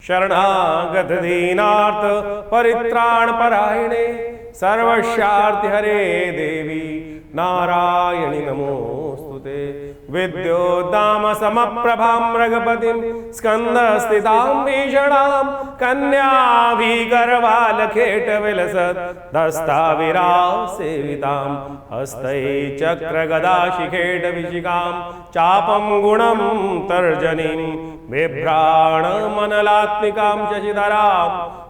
शरणागत दीनार्थ परित्राण परायणे सर्वस्यार्ति हरे देवी नारायणि नमोस्तुते। विद्योद्दाम समप्रभां मृगपतिं स्कंदस्थितां भीषणां कन्याभिगर्भालखेटविलसत् दस्ताविरासेवितां हस्तै चक्रगदाशिखेटविशिखां चापं गुणं तर्जनीं बिभ्राणमनलात्मिकां शशिधरां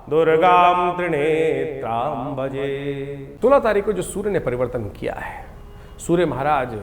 दुर्गां त्रिनेत्रां भजे। 16 तारीख को जो सूर्य ने परिवर्तन किया है, सूर्य महाराज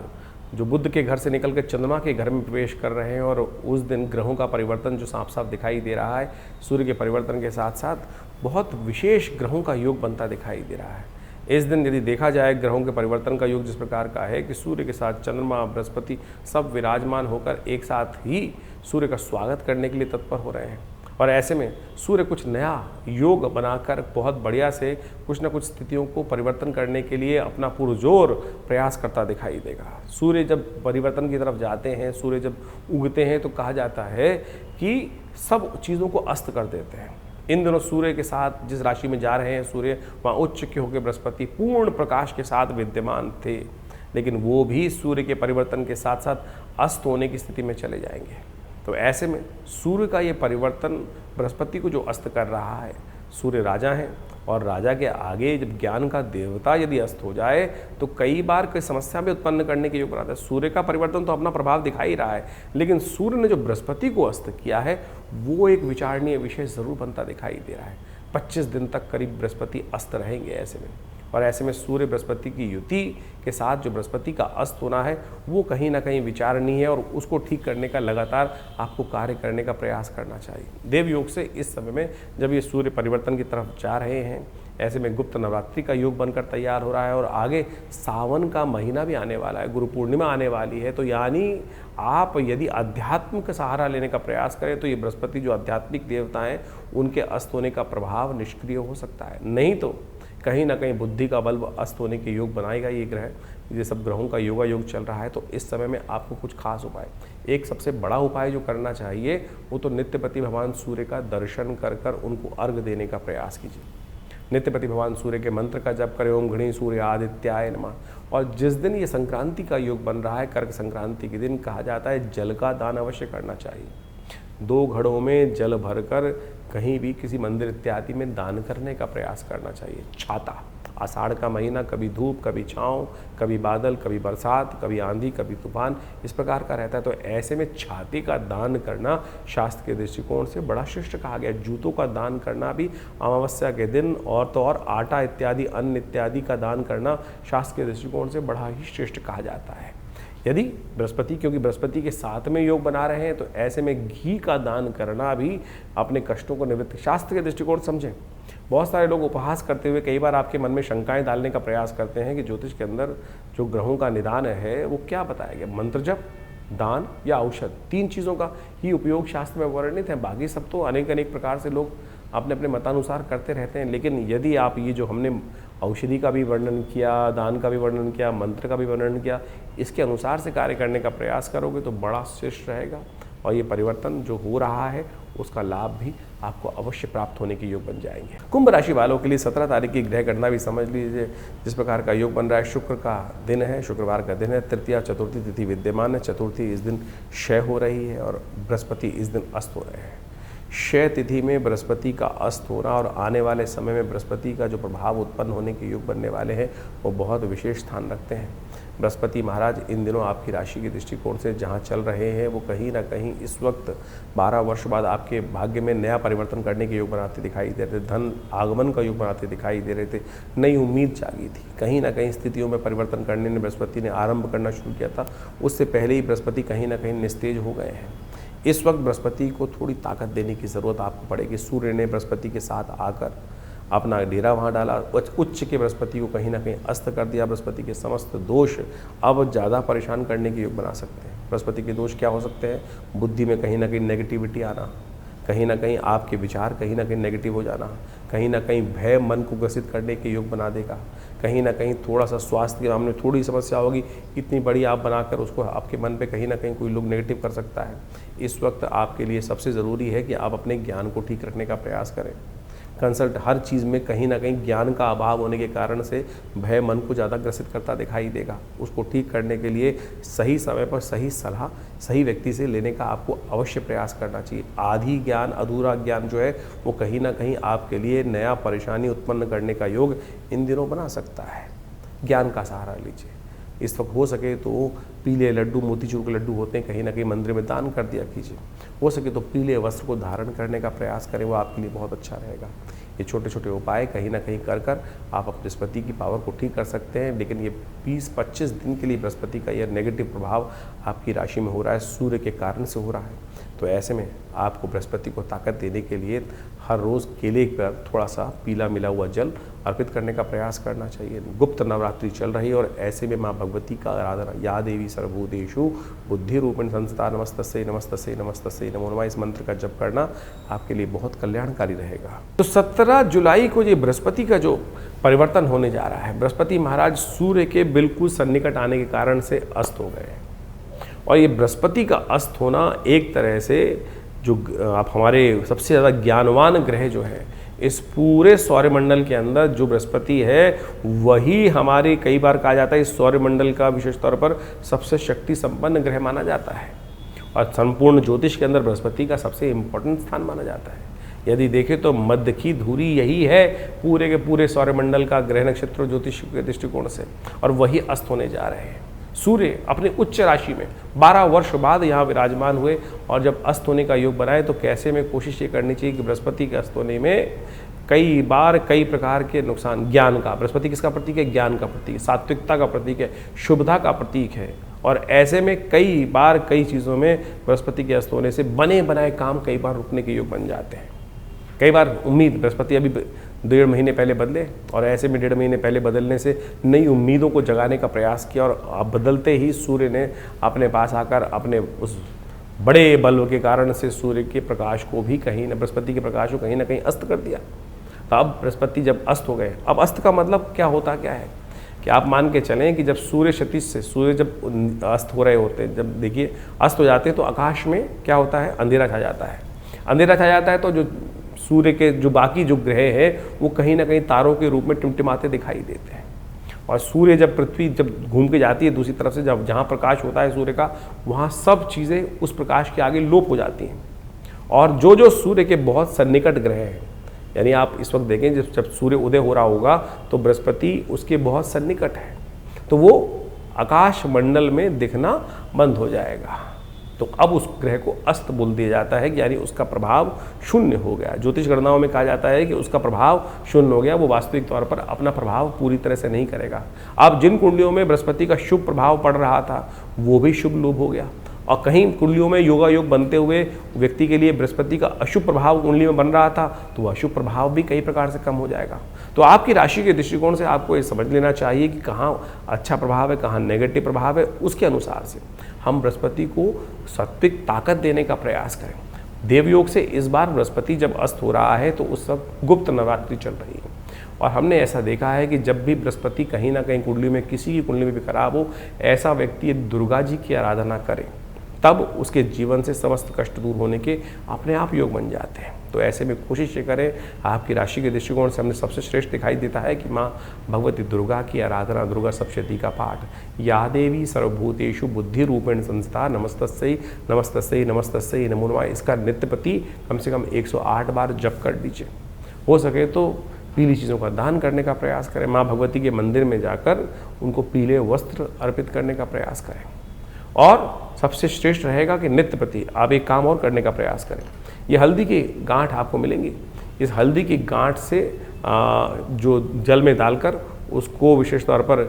जो बुध के घर से निकलकर चंद्रमा के घर में प्रवेश कर रहे हैं और उस दिन ग्रहों का परिवर्तन जो साफ साफ दिखाई दे रहा है, सूर्य के परिवर्तन के साथ साथ बहुत विशेष ग्रहों का योग बनता दिखाई दे रहा है। इस दिन यदि देखा जाए ग्रहों के परिवर्तन का योग जिस प्रकार का है कि सूर्य के साथ चंद्रमा बृहस्पति सब विराजमान होकर एक साथ ही सूर्य का स्वागत करने के लिए तत्पर हो रहे हैं, और ऐसे में सूर्य कुछ नया योग बनाकर बहुत बढ़िया से कुछ न कुछ स्थितियों को परिवर्तन करने के लिए अपना पुरजोर प्रयास करता दिखाई देगा। सूर्य जब परिवर्तन की तरफ जाते हैं, सूर्य जब उगते हैं तो कहा जाता है कि सब चीज़ों को अस्त कर देते हैं। इन दिनों सूर्य के साथ जिस राशि में जा रहे हैं सूर्य, वहाँ उच्च के होकर बृहस्पति पूर्ण प्रकाश के साथ विद्यमान थे, लेकिन वो भी सूर्य के परिवर्तन के साथ साथ अस्त होने की स्थिति में चले जाएंगे। तो ऐसे में सूर्य का ये परिवर्तन बृहस्पति को जो अस्त कर रहा है, सूर्य राजा हैं और राजा के आगे जब ज्ञान का देवता यदि अस्त हो जाए तो कई बार कोई समस्या भी उत्पन्न करने के योग बनाता है। सूर्य का परिवर्तन तो अपना प्रभाव दिखा ही रहा है, लेकिन सूर्य ने जो बृहस्पति को अस्त किया है वो एक विचारणीय विषय जरूर बनता दिखाई दे रहा है। 25 दिन तक करीब बृहस्पति अस्त रहेंगे ऐसे में, और ऐसे में सूर्य बृहस्पति की युति के साथ जो बृहस्पति का अस्त होना है वो कहीं ना कहीं विचारणीय है, और उसको ठीक करने का लगातार आपको कार्य करने का प्रयास करना चाहिए। देव योग से इस समय में जब ये सूर्य परिवर्तन की तरफ जा रहे हैं, ऐसे में गुप्त नवरात्रि का योग बनकर तैयार हो रहा है, और आगे सावन का महीना भी आने वाला है, गुरु पूर्णिमा आने वाली है। तो यानी आप यदि अध्यात्म का सहारा लेने का प्रयास करें तो ये बृहस्पति जो आध्यात्मिक देवता हैं उनके अस्त होने का प्रभाव निष्क्रिय हो सकता है, नहीं तो कहीं ना कहीं बुद्धि का बल्ब अस्त होने के योग बनाएगा ये ग्रह। ये सब ग्रहों का योगा योग चल रहा है, तो इस समय में आपको कुछ खास उपाय, एक सबसे बड़ा उपाय जो करना चाहिए वो तो नित्यपति भगवान सूर्य का दर्शन कर कर उनको अर्घ देने का प्रयास कीजिए। नित्यपति भगवान सूर्य के मंत्र का जप करें, ओम घृणी सूर्य आदित्याय नमः। और जिस दिन ये संक्रांति का योग बन रहा है, कर्क संक्रांति के दिन, कहा जाता है जल का दान अवश्य करना चाहिए। 2 घड़ों में जल भरकर कहीं भी किसी मंदिर इत्यादि में दान करने का प्रयास करना चाहिए। छाता, आषाढ़ का महीना, कभी धूप कभी छाँव, कभी बादल कभी बरसात, कभी आंधी कभी तूफान, इस प्रकार का रहता है। तो ऐसे में छाते का दान करना शास्त्र के दृष्टिकोण से बड़ा श्रेष्ठ कहा गया। जूतों का दान करना भी अमावस्या के दिन, और तो और आटा इत्यादि अन्न इत्यादि का दान करना शास्त्र के दृष्टिकोण से बड़ा ही श्रेष्ठ कहा जाता है। यदि बृहस्पति, क्योंकि बृहस्पति के साथ में योग बना रहे हैं, तो ऐसे में घी का दान करना भी अपने कष्टों को निवृत्त शास्त्र के दृष्टिकोण समझें। बहुत सारे लोग उपहास करते हुए कई बार आपके मन में शंकाएं डालने का प्रयास करते हैं कि ज्योतिष के अंदर जो ग्रहों का निदान है वो क्या बताया गया, मंत्र जप, दान या औषध, 3 चीज़ों का ही उपयोग शास्त्र में वर्णित है। बाकी सब तो अनेक अनेक प्रकार से लोग अपने अपने मतानुसार करते रहते हैं। लेकिन यदि आप ये जो हमने औषधि का भी वर्णन किया, दान का भी वर्णन किया, मंत्र का भी वर्णन किया, इसके अनुसार से कार्य करने का प्रयास करोगे तो बड़ा श्रेष्ठ रहेगा, और ये परिवर्तन जो हो रहा है उसका लाभ भी आपको अवश्य प्राप्त होने के योग बन जाएंगे। कुंभ राशि वालों के लिए 17 तारीख की ग्रह गणना भी समझ लीजिए जिस प्रकार का योग बन रहा है। शुक्र का दिन है, शुक्रवार का दिन है, तृतीया चतुर्थी तिथि विद्यमान है। चतुर्थी इस दिन क्षय हो रही है और बृहस्पति इस दिन अस्त हो रहे हैं। क्षय तिथि में बृहस्पति का अस्त होना और आने वाले समय में बृहस्पति का जो प्रभाव उत्पन्न होने के योग बनने वाले हैं वो बहुत विशेष स्थान रखते हैं। बृहस्पति महाराज इन दिनों आपकी राशि के दृष्टिकोण से जहाँ चल रहे हैं वो कहीं ना कहीं इस वक्त 12 वर्ष बाद आपके भाग्य में नया परिवर्तन करने के योग बनाते दिखाई दे रहे थे, धन आगमन का योग बनाते दिखाई दे रहे थे, नई उम्मीद जागी थी। कहीं ना कहीं स्थितियों में परिवर्तन करने ने बृहस्पति ने आरंभ करना शुरू किया था, उससे पहले ही बृहस्पति कहीं ना कहीं निस्तेज हो गए हैं। इस वक्त बृहस्पति को थोड़ी ताकत देने की ज़रूरत आपको पड़ेगी। सूर्य ने बृहस्पति के साथ आकर अपना डेरा वहाँ डाला, उच्च के बृहस्पति को कहीं ना कहीं अस्त कर दिया। बृहस्पति के समस्त दोष अब ज़्यादा परेशान करने के योग बना सकते हैं। बृहस्पति के दोष क्या हो सकते हैं? बुद्धि में कहीं ना कहीं नेगेटिविटी आना, कहीं ना कहीं आपके विचार कहीं ना कहीं नेगेटिव हो जाना, कहीं ना कहीं भय मन को ग्रसित करने के योग बना देगा, कहीं ना कहीं थोड़ा सा स्वास्थ्य के मामले में थोड़ी समस्या होगी, इतनी बड़ी आप बनाकर उसको आपके मन पे कहीं ना कहीं कोई लोग नेगेटिव कर सकता है। इस वक्त आपके लिए सबसे ज़रूरी है कि आप अपने ज्ञान को ठीक रखने का प्रयास करें। कंसल्ट हर चीज़ में कहीं ना कहीं ज्ञान का अभाव होने के कारण से भय मन को ज़्यादा ग्रसित करता दिखाई देगा। उसको ठीक करने के लिए सही समय पर सही सलाह सही व्यक्ति से लेने का आपको अवश्य प्रयास करना चाहिए। आधी ज्ञान अधूरा ज्ञान जो है वो कहीं ना कहीं आपके लिए नया परेशानी उत्पन्न करने का योग इन दिनों बना सकता है। ज्ञान का सहारा लीजिए। इस वक्त हो सके तो पीले लड्डू, मोतीचूर के लड्डू होते हैं, कहीं ना कहीं मंदिर में दान कर दिया कीजिए। हो सके तो पीले वस्त्र को धारण करने का प्रयास करें, वो आपके लिए बहुत अच्छा रहेगा। ये छोटे छोटे उपाय कहीं ना कहीं कर आप अपने बृहस्पति की पावर को ठीक कर सकते हैं। लेकिन ये 20-25 दिन के लिए बृहस्पति का यह नेगेटिव प्रभाव आपकी राशि में हो रहा है, सूर्य के कारण से हो रहा है। तो ऐसे में आपको बृहस्पति को ताकत देने के लिए हर रोज़ केले पर थोड़ा सा पीला मिला हुआ जल अर्पित करने का प्रयास करना चाहिए। गुप्त नवरात्रि चल रही है और ऐसे में माँ भगवती का आराधना, या देवी सर्वभूतेषु बुद्धि रूपेण संस्था नमस्तस्यै नमस्तस्यै नमस्तस्यै नमो नमः, इस मंत्र का जप करना आपके लिए बहुत कल्याणकारी रहेगा। तो 17 जुलाई को ये बृहस्पति का जो परिवर्तन होने जा रहा है, बृहस्पति महाराज सूर्य के बिल्कुल सन्निकट आने के कारण से अस्त हो गए। और ये बृहस्पति का अस्त होना एक तरह से जो आप हमारे सबसे ज़्यादा ज्ञानवान ग्रह जो है इस पूरे सौरमंडल के अंदर जो बृहस्पति है वही हमारे कई बार कहा जाता है इस सौरमंडल का विशेष तौर पर सबसे शक्ति संपन्न ग्रह माना जाता है। और संपूर्ण ज्योतिष के अंदर बृहस्पति का सबसे इम्पोर्टेंट स्थान माना जाता है। यदि देखें तो मध्य की धुरी यही है पूरे के पूरे सौरमंडल का ग्रह नक्षत्र ज्योतिष के दृष्टिकोण से, और वही अस्त होने जा रहे हैं। सूर्य अपने उच्च राशि में 12 वर्ष बाद यहाँ विराजमान हुए, और जब अस्त होने का योग बनाए तो कैसे में कोशिश ये करनी चाहिए कि बृहस्पति के अस्त होने में कई बार कई प्रकार के नुकसान, ज्ञान का, बृहस्पति किसका प्रतीक है? ज्ञान का प्रतीक, सात्विकता का प्रतीक है, शुभता का प्रतीक है। और ऐसे में कई बार कई चीज़ों में बृहस्पति के अस्त होने से बने बनाए काम कई बार रुकने के योग बन जाते हैं। कई बार उम्मीद, बृहस्पति अभी 1.5 महीने पहले बदले और ऐसे में 1.5 महीने पहले बदलने से नई उम्मीदों को जगाने का प्रयास किया, और बदलते ही सूर्य ने अपने पास आकर अपने उस बड़े बल के कारण से सूर्य के प्रकाश को भी कहीं न, बृहस्पति के प्रकाश को कहीं ना कहीं अस्त कर दिया। तो अब बृहस्पति जब अस्त हो गए, अब अस्त का मतलब क्या होता क्या है कि आप मान के चलें कि जब सूर्य क्षितिज से, सूर्य जब अस्त हो रहे होते हैं, जब देखिए अस्त हो जाते हैं तो आकाश में क्या होता है? अंधेरा छा जाता है। अंधेरा छा जाता है तो जो सूर्य के जो बाकी जो ग्रह हैं वो कहीं ना कहीं तारों के रूप में टिमटिमाते दिखाई देते हैं। और सूर्य जब पृथ्वी जब घूम के जाती है दूसरी तरफ से, जब जहाँ प्रकाश होता है सूर्य का, वहाँ सब चीज़ें उस प्रकाश के आगे लोप हो जाती हैं। और जो जो सूर्य के बहुत सन्निकट ग्रह हैं, यानी आप इस वक्त देखें जब सूर्य उदय हो रहा होगा तो बृहस्पति उसके बहुत सन्निकट है, तो वो आकाश मंडल में दिखना बंद हो जाएगा। तो अब उस ग्रह को अस्त बोल दिया जाता है, यानी उसका प्रभाव शून्य हो गया। ज्योतिष गणनाओं में कहा जाता है कि उसका प्रभाव शून्य हो गया, वो वास्तविक तौर पर अपना प्रभाव पूरी तरह से नहीं करेगा। अब जिन कुंडलियों में बृहस्पति का शुभ प्रभाव पड़ रहा था वो भी शुभ लोप हो गया, और कहीं कुंडलियों में योगा योग बनते हुए व्यक्ति के लिए बृहस्पति का अशुभ प्रभाव कुंडली में बन रहा था तो वह अशुभ प्रभाव भी कई प्रकार से कम हो जाएगा। तो आपकी राशि के दृष्टिकोण से आपको ये समझ लेना चाहिए कि कहाँ अच्छा प्रभाव है, कहाँ नेगेटिव प्रभाव है। उसके अनुसार से हम बृहस्पति को सात्विक ताकत देने का प्रयास करें। देवयोग से इस बार बृहस्पति जब अस्त हो रहा है तो उस वक्त गुप्त नवरात्रि चल रही है, और हमने ऐसा देखा है कि जब भी बृहस्पति कहीं ना कहीं कुंडली में, किसी की कुंडली में भी खराब हो, ऐसा व्यक्ति दुर्गा जी की आराधना करे तब उसके जीवन से समस्त कष्ट दूर होने के अपने आप योग बन जाते हैं। तो ऐसे में कोशिश ये करें, आपकी राशि के दृष्टिकोण से हमने सबसे श्रेष्ठ दिखाई देता है कि माँ भगवती दुर्गा की आराधना, दुर्गा सप्तशती का पाठ, या देवी सर्वभूतेषु बुद्धि रूपेण संस्था नमस्तस्यै नमस्तस्यै नमस्तस्यै नमो नमः, इसका नित्य प्रति कम से कम 108 बार जप कर दीजिए। हो सके तो पीली चीज़ों का दान करने का प्रयास करें। माँ भगवती के मंदिर में जाकर उनको पीले वस्त्र अर्पित करने का प्रयास करें। और सबसे श्रेष्ठ रहेगा कि नित्य प्रति आप एक काम और करने का प्रयास करें। ये हल्दी की गांठ आपको मिलेंगी, इस हल्दी की गांठ से जो जल में डालकर उसको विशेष तौर पर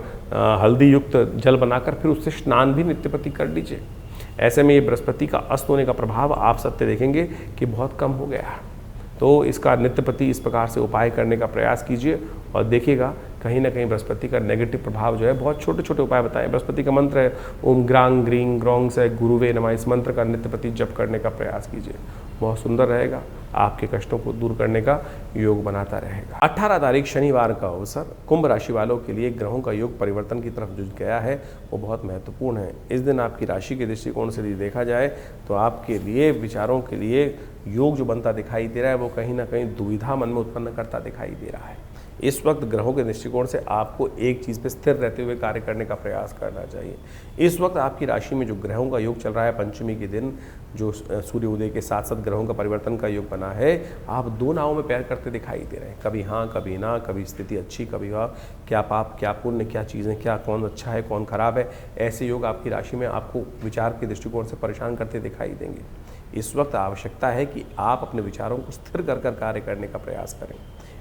हल्दी युक्त जल बनाकर फिर उससे स्नान भी नित्य प्रति कर लीजिए। ऐसे में ये बृहस्पति का अस्त होने का प्रभाव आप सत्य देखेंगे कि बहुत कम हो गया है। तो इसका नित्य प्रति इस प्रकार से उपाय करने का प्रयास कीजिए और देखिएगा कहीं ना कहीं बृहस्पति का नेगेटिव प्रभाव जो है, बहुत छोटे छोटे उपाय बताएं। बृहस्पति का मंत्र है ओम ग्रांग ग्रीं ग्रौंग से गुरुवे नमः, इस मंत्र का नित्य प्रति जप करने का प्रयास कीजिए। बहुत सुंदर रहेगा, आपके कष्टों को दूर करने का योग बनाता रहेगा। 18 तारीख शनिवार का अवसर कुंभ राशि वालों के लिए ग्रहों का योग परिवर्तन की तरफ जो गया है वो बहुत महत्वपूर्ण है। इस दिन आपकी राशि के दृष्टिकोण से यदि देखा जाए तो आपके लिए विचारों के लिए योग जो बनता दिखाई दे रहा है वो कहीं ना कहीं दुविधा मन में उत्पन्न करता दिखाई दे रहा है। इस वक्त ग्रहों के दृष्टिकोण से आपको एक चीज़ पे स्थिर रहते हुए कार्य करने का प्रयास करना चाहिए। इस वक्त आपकी राशि में जो ग्रहों का योग चल रहा है, पंचमी के दिन जो सूर्य उदय के साथ साथ ग्रहों का परिवर्तन का योग बना है, आप दो नावों में पैर करते दिखाई दे रहे हैं, कभी हाँ कभी ना, कभी स्थिति अच्छी कभी हाँ, क्या पाप क्या पुण्य, क्या चीज़ें, क्या कौन अच्छा है कौन खराब है, ऐसे योग आपकी राशि में आपको विचार के दृष्टिकोण से परेशान करते दिखाई देंगे। इस वक्त आवश्यकता है कि आप अपने विचारों को स्थिर कर कर कार्य करने का प्रयास करें।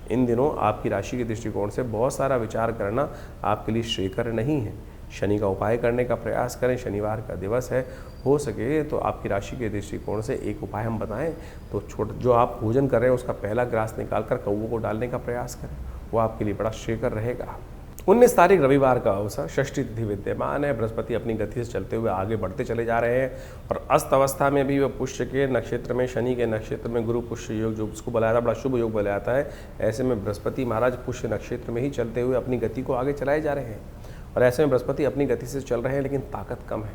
इन दिनों आपकी राशि के दृष्टिकोण से बहुत सारा विचार करना आपके लिए श्रेयकर नहीं है। शनि का उपाय करने का प्रयास करें, शनिवार का दिवस है, हो सके तो आपकी राशि के दृष्टिकोण से एक उपाय हम बताएं तो जो आप भोजन कर रहे हैं उसका पहला ग्रास निकाल कर कौवों को डालने का प्रयास करें, वो आपके लिए बड़ा श्रेयकर रहेगा। 19 तारीख रविवार का अवसर, षष्ठी तिथि विद्यमान है। बृहस्पति अपनी गति से चलते हुए आगे बढ़ते चले जा रहे हैं और अस्त अवस्था में भी वह पुष्य के नक्षत्र में, शनि के नक्षत्र में गुरु पुष्य योग जो उसको बुलाया था, बड़ा शुभ योग बुलाया जाता है। ऐसे में बृहस्पति महाराज पुष्य नक्षत्र में ही चलते हुए अपनी गति को आगे चलाए जा रहे हैं और ऐसे में बृहस्पति अपनी गति से चल रहे हैं लेकिन ताकत कम है,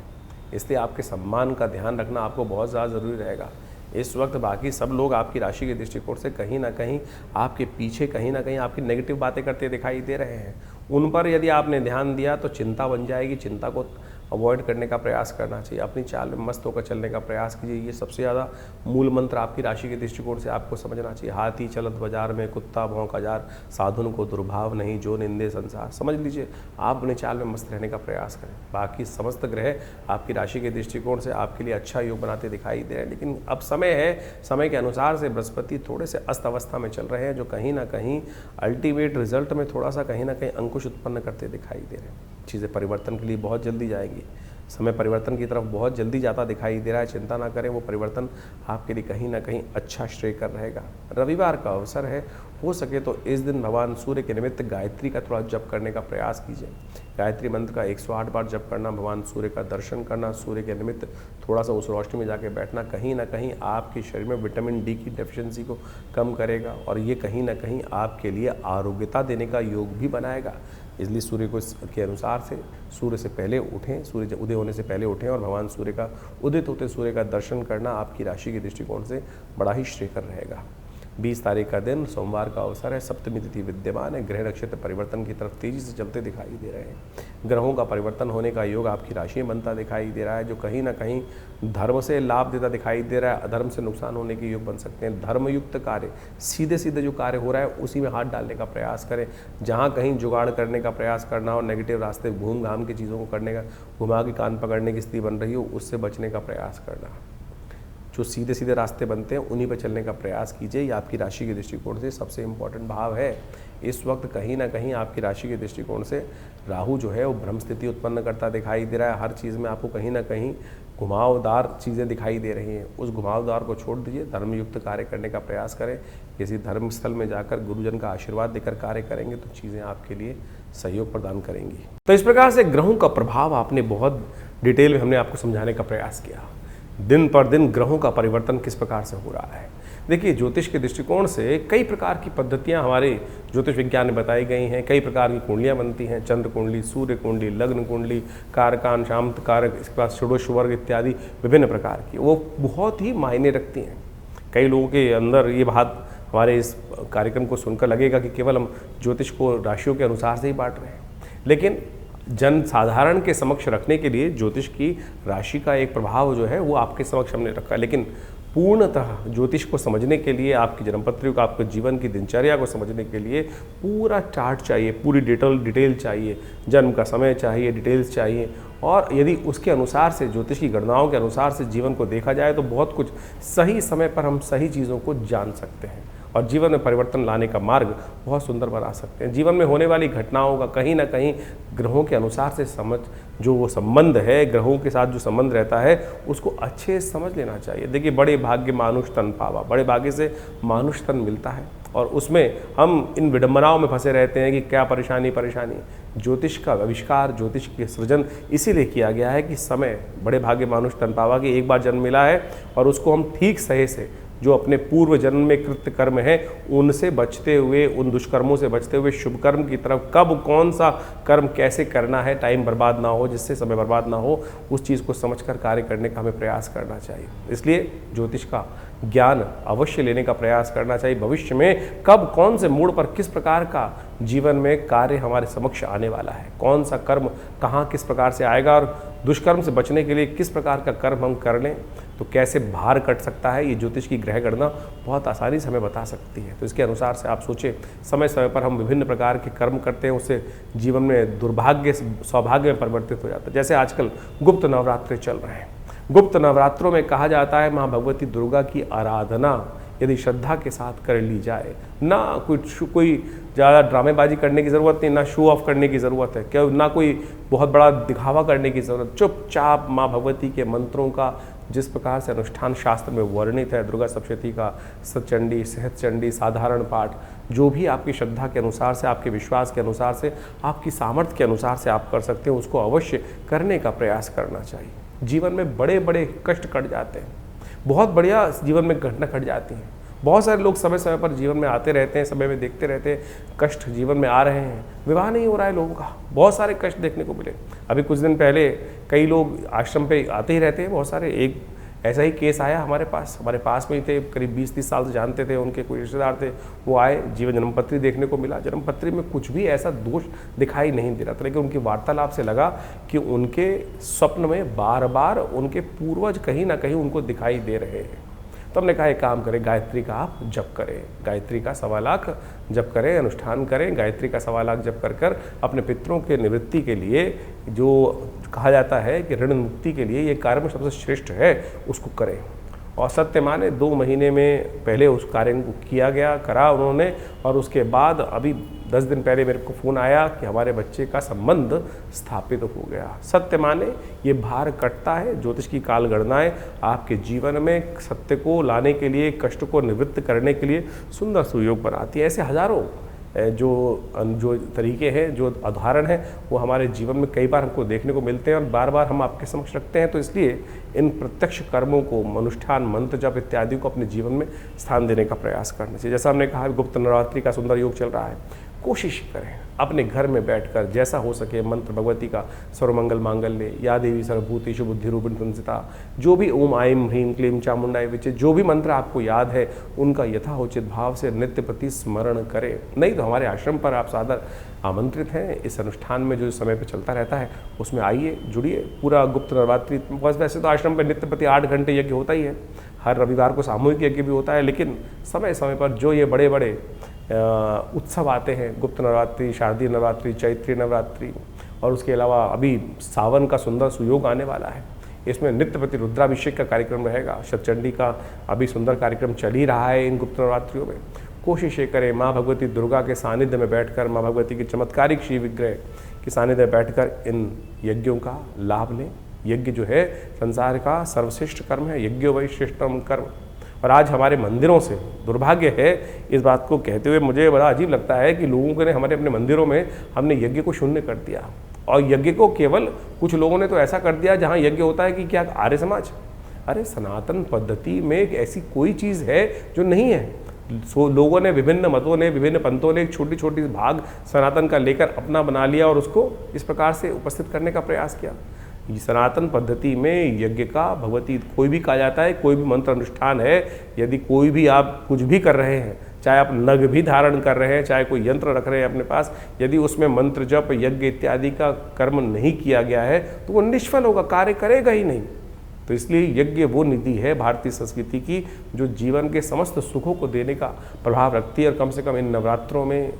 इसलिए आपके सम्मान का ध्यान रखना आपको बहुत ज़्यादा ज़रूरी रहेगा। इस वक्त बाकी सब लोग आपकी राशि के दृष्टिकोण से कहीं ना कहीं आपके पीछे कहीं ना कहीं आपकी नेगेटिव बातें करते दिखाई दे रहे हैं। उन पर यदि आपने ध्यान दिया तो चिंता बन जाएगी। चिंता को अवॉइड करने का प्रयास करना चाहिए, अपनी चाल में मस्त होकर चलने का प्रयास कीजिए। ये सबसे ज़्यादा मूल मंत्र आपकी राशि के दृष्टिकोण से आपको समझना चाहिए। हाथी चलत बाजार में, कुत्ता भौंक हजार, साधुन को दुर्भाव नहीं, जो निंदे संसार। समझ लीजिए, आप अपने चाल में मस्त रहने का प्रयास करें। बाकी समस्त ग्रह आपकी राशि के दृष्टिकोण से आपके लिए अच्छा योग बनाते दिखाई दे रहे हैं, लेकिन अब समय है, समय के अनुसार से बृहस्पति थोड़े से अस्त अवस्था में चल रहे हैं, जो कहीं ना कहीं अल्टीमेट रिजल्ट में थोड़ा सा कहीं ना कहीं अंकुश उत्पन्न करते दिखाई दे रहे हैं। चीज़ें परिवर्तन के लिए बहुत जल्दी जाएंगी, समय परिवर्तन की तरफ बहुत जल्दी जाता दिखाई दे रहा है। चिंता ना करें, वो परिवर्तन आपके लिए कहीं ना कहीं अच्छा श्रेय कर रहेगा। रविवार का अवसर है, हो सके तो इस दिन भगवान सूर्य के निमित्त गायत्री का थोड़ा जप करने का प्रयास कीजिए। गायत्री मंत्र का 108 बार जप करना, भगवान सूर्य का दर्शन करना, सूर्य के निमित्त थोड़ा सा उस रोशनी में जाके बैठना कहीं ना कहीं आपके शरीर में विटामिन डी की डेफिशिएंसी को कम करेगा और ये कहीं ना कहीं आपके लिए आरोग्यता देने का योग भी बनाएगा। इसलिए सूर्य को के अनुसार से सूर्य से पहले उठें, सूर्य उदय होने से पहले उठें और भगवान सूर्य का उदित होते सूर्य का दर्शन करना आपकी राशि के दृष्टिकोण से बड़ा ही श्रेयकर रहेगा। 20 तारीख का दिन सोमवार का अवसर है, सप्तमी तिथि विद्यमान है। ग्रह नक्षत्र परिवर्तन की तरफ तेजी से चलते दिखाई दे रहे हैं। ग्रहों का परिवर्तन होने का योग आपकी राशि में बनता दिखाई दे रहा है, जो कहीं ना कहीं धर्म से लाभ देता दिखाई दे रहा है, अधर्म से नुकसान होने के योग बन सकते हैं। धर्मयुक्त कार्य, सीधे सीधे जो कार्य हो रहा है उसी में हाथ डालने का प्रयास करें। जहाँ कहीं जुगाड़ करने का प्रयास करना और नेगेटिव रास्ते घूम घाम के चीज़ों को करने का, घुमा के कान पकड़ने की स्थिति बन रही हो, उससे बचने का प्रयास करना। जो सीधे सीधे रास्ते बनते हैं उन्हीं पर चलने का प्रयास कीजिए। ये आपकी राशि के दृष्टिकोण से सबसे इम्पॉर्टेंट भाव है। इस वक्त कहीं ना कहीं आपकी राशि के दृष्टिकोण से राहु जो है वो भ्रम स्थिति उत्पन्न करता दिखाई दे रहा है। हर चीज़ में आपको कहीं ना कहीं घुमावदार चीज़ें दिखाई दे रही हैं। उस घुमावदार को छोड़ दीजिए, धर्मयुक्त कार्य करने का प्रयास करें। किसी धर्म स्थल में जाकर गुरुजन का आशीर्वाद देकर कार्य करेंगे तो चीज़ें आपके लिए सहयोग प्रदान करेंगी। तो इस प्रकार से ग्रहों का प्रभाव आपने बहुत डिटेल में हमने आपको समझाने का प्रयास किया। दिन पर दिन ग्रहों का परिवर्तन किस प्रकार से हो रहा है। देखिए, ज्योतिष के दृष्टिकोण से कई प्रकार की पद्धतियां हमारे ज्योतिष विज्ञान में बताई गई हैं। कई प्रकार की कुंडलियां बनती हैं, चंद्र कुंडली, सूर्य कुंडली, लग्न कुंडली, कारकान, शांत कारक, इसके बाद षोडश वर्ग इत्यादि विभिन्न प्रकार की, वो बहुत ही मायने रखती हैं। कई लोगों के अंदर ये बात हमारे इस कार्यक्रम को सुनकर लगेगा कि केवल हम ज्योतिष को राशियों के अनुसार से ही बांट रहे हैं, लेकिन जन साधारण के समक्ष रखने के लिए ज्योतिष की राशि का एक प्रभाव जो है वो आपके समक्ष हमने रखा है। लेकिन पूर्णतः ज्योतिष को समझने के लिए, आपकी जन्मपत्री को, आपके जीवन की दिनचर्या को समझने के लिए पूरा चार्ट चाहिए, पूरी डिटेल चाहिए, जन्म का समय चाहिए, डिटेल्स चाहिए। और यदि उसके अनुसार से, ज्योतिष की गणनाओं के अनुसार से जीवन को देखा जाए तो बहुत कुछ सही समय पर हम सही चीज़ों को जान सकते हैं और जीवन में परिवर्तन लाने का मार्ग बहुत सुंदर बना सकते हैं। जीवन में होने वाली घटनाओं का कहीं ना कहीं ग्रहों के अनुसार से जो वो संबंध है, ग्रहों के साथ जो संबंध रहता है उसको अच्छे से समझ लेना चाहिए। देखिए, बड़े भाग्य मानुष तन पावा, बड़े भाग्य से मानुष तन मिलता है और उसमें हम इन विडंबनाओं में फंसे रहते हैं कि क्या परेशानी। ज्योतिष का आविष्कार, ज्योतिष के सृजन इसीलिए किया गया है कि समय, बड़े भाग्य मानुष तन पावा, कि एक बार जन्म मिला है और उसको हम ठीक सही से जो अपने पूर्व जन्म में कृत्य कर्म है उनसे बचते हुए, उन दुष्कर्मों से बचते हुए शुभ कर्म की तरफ कब कौन सा कर्म कैसे करना है, टाइम बर्बाद ना हो, जिससे समय बर्बाद ना हो, उस चीज़ को समझकर कार्य करने का हमें प्रयास करना चाहिए। इसलिए ज्योतिष का ज्ञान अवश्य लेने का प्रयास करना चाहिए। भविष्य में कब कौन से मोड़ पर किस प्रकार का जीवन में कार्य हमारे समक्ष आने वाला है, कौन सा कर्म कहाँ किस प्रकार से आएगा और दुष्कर्म से बचने के लिए किस प्रकार का कर्म हम कर लें तो कैसे भार कट सकता है, ये ज्योतिष की ग्रह गणना बहुत आसानी से हमें बता सकती है। तो इसके अनुसार से आप सोचें, समय समय पर हम विभिन्न प्रकार के कर्म करते हैं, उससे जीवन में दुर्भाग्य सौभाग्य में परिवर्तित हो जाता है। जैसे आजकल गुप्त नवरात्रि चल रहे हैं। गुप्त नवरात्रों में कहा जाता है माँ भगवती दुर्गा की आराधना यदि श्रद्धा के साथ कर ली जाए, ना कोई ज़्यादा ड्रामेबाजी करने की ज़रूरत नहीं, ना शो ऑफ करने की ज़रूरत है, क्या ना कोई बहुत बड़ा दिखावा करने की ज़रूरत, चुपचाप माँ भगवती के मंत्रों का जिस प्रकार से अनुष्ठान शास्त्र में वर्णित है, दुर्गा सप्तशती का सतचंडी, सहस्त्रचंडी, साधारण पाठ, जो भी आपकी श्रद्धा के अनुसार से, आपके विश्वास के अनुसार से, आपकी सामर्थ्य के अनुसार से आप कर सकते हैं, उसको अवश्य करने का प्रयास करना चाहिए। जीवन में बड़े बड़े कष्ट कट जाते हैं, बहुत बढ़िया जीवन में घटना घट जाती हैं। बहुत सारे लोग समय समय पर जीवन में आते रहते हैं, समय में देखते रहते हैं, कष्ट जीवन में आ रहे हैं, विवाह नहीं हो रहा है लोगों का, बहुत सारे कष्ट देखने को मिले। अभी कुछ दिन पहले कई लोग आश्रम पे आते ही रहते हैं, बहुत सारे, एक ऐसा ही केस आया हमारे पास में ही थे, करीब 20-30 साल से जानते थे, उनके कोई रिश्तेदार थे, वो आए, जीवन जन्मपत्री देखने को मिला। जन्मपत्री में कुछ भी ऐसा दोष दिखाई नहीं दे रहा था, लेकिन उनकी वार्तालाप से लगा कि उनके स्वप्न में बार बार उनके पूर्वज कहीं ना कहीं उनको दिखाई दे रहे हैं। तो हमने कहा एक काम करें, गायत्री का आप जप करें, गायत्री का 1.25 लाख जप करें, अनुष्ठान करें, गायत्री का 1.25 लाख जप कर कर अपने पितरों के निवृत्ति के लिए, जो कहा जाता है कि ऋण मुक्ति के लिए ये कार्य में सबसे श्रेष्ठ है, उसको करें। और सत्य माने 2 महीने में पहले उस कार्य को किया गया, करा उन्होंने, और उसके बाद अभी 10 दिन पहले मेरे को फ़ोन आया कि हमारे बच्चे का संबंध स्थापित हो गया। सत्य माने ये भार कटता है। ज्योतिष की काल गणनाएँ आपके जीवन में सत्य को लाने के लिए, कष्ट को निवृत्त करने के लिए सुंदर सुयोग बनाती है। ऐसे हजारों जो तरीके हैं, जो उदाहरण हैं, वो हमारे जीवन में कई बार हमको देखने को मिलते हैं और बार बार हम आपके समक्ष रखते हैं। तो इसलिए इन प्रत्यक्ष कर्मों को, अनुष्ठान, मंत्र जप इत्यादि को अपने जीवन में स्थान देने का प्रयास करना चाहिए। जैसा हमने कहा, गुप्त नवरात्रि का सुंदर योग चल रहा है, कोशिश करें अपने घर में बैठकर जैसा हो सके मंत्र भगवती का सर्वमंगल मांगल्य, या देवी सर्वभूतेषु बुद्धि रूपिणी संस्थिता, जो भी ओम आईं ह्रीं क्लीं चामुंडाय विचे, जो भी मंत्र आपको याद है उनका यथाउचित भाव से नित्य प्रति स्मरण करें। नहीं तो हमारे आश्रम पर आप सादर आमंत्रित हैं। इस अनुष्ठान में जो समय पर चलता रहता है उसमें आइए, जुड़िए। पूरा गुप्त नवरात्रि, वैसे तो आश्रम पर नित्य प्रति 8 घंटे यज्ञ होता ही है, हर रविवार को सामूहिक यज्ञ भी होता है, लेकिन समय समय पर जो ये बड़े बड़े उत्सव आते हैं, गुप्त नवरात्रि, शारदीय नवरात्रि, चैत्री नवरात्रि, और उसके अलावा अभी सावन का सुंदर सुयोग आने वाला है, इसमें नित्य प्रति रुद्राभिषेक का कार्यक्रम रहेगा, शतचंडी का अभी सुंदर कार्यक्रम चल ही रहा है इन गुप्त नवरात्रियों में। कोशिश ये करें माँ भगवती दुर्गा के सानिध्य में बैठकर, माँ भगवती की चमत्कारिक श्री विग्रह के सानिध्य में बैठकर इन यज्ञों का लाभ लें। यज्ञ जो है संसार का सर्वश्रेष्ठ कर्म है, यज्ञो वै श्रेष्ठतम कर्म। और आज हमारे मंदिरों से दुर्भाग्य है, इस बात को कहते हुए मुझे बड़ा अजीब लगता है कि लोगों ने हमारे अपने मंदिरों में हमने यज्ञ को शून्य कर दिया, और यज्ञ को केवल कुछ लोगों ने तो ऐसा कर दिया जहाँ यज्ञ होता है कि क्या आर्य समाज। अरे सनातन पद्धति में ऐसी कोई चीज़ है जो नहीं है। लोगों ने, विभिन्न मतों ने, विभिन्न पंथों ने एक छोटी छोटी भाग सनातन का लेकर अपना बना लिया और उसको इस प्रकार से उपस्थित करने का प्रयास किया। सनातन पद्धति में यज्ञ का भगवती कोई भी कहा जाता है, कोई भी मंत्र अनुष्ठान है, यदि कोई भी आप कुछ भी कर रहे हैं, चाहे आप नग भी धारण कर रहे हैं, चाहे कोई यंत्र रख रहे हैं अपने पास, यदि उसमें मंत्र जप यज्ञ इत्यादि का कर्म नहीं किया गया है तो वो निष्फल होगा, कार्य करेगा ही नहीं। तो इसलिए यज्ञ वो निधि है भारतीय संस्कृति की जो जीवन के समस्त सुखों को देने का प्रभाव रखती है। और कम से कम इन नवरात्रों में,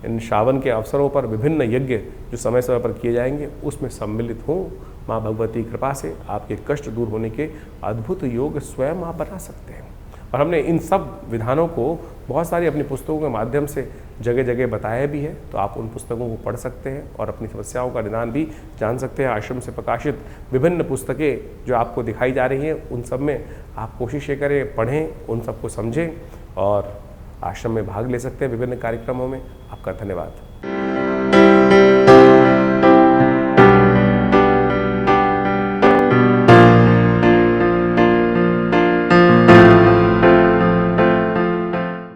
इन श्रावण के अवसरों पर विभिन्न यज्ञ जो समय समय पर किए जाएंगे उसमें सम्मिलित हों। माँ भगवती की कृपा से आपके कष्ट दूर होने के अद्भुत योग स्वयं आप बना सकते हैं। और हमने इन सब विधानों को बहुत सारी अपनी पुस्तकों के माध्यम से जगह जगह बताया भी है, तो आप उन पुस्तकों को पढ़ सकते हैं और अपनी समस्याओं का निदान भी जान सकते हैं। आश्रम से प्रकाशित विभिन्न पुस्तकें जो आपको दिखाई जा रही हैं, उन सब में आप कोशिश ये करें, पढ़ें, उन सबको समझें और आश्रम में भाग ले सकते हैं विभिन्न कार्यक्रमों में। आपका धन्यवाद।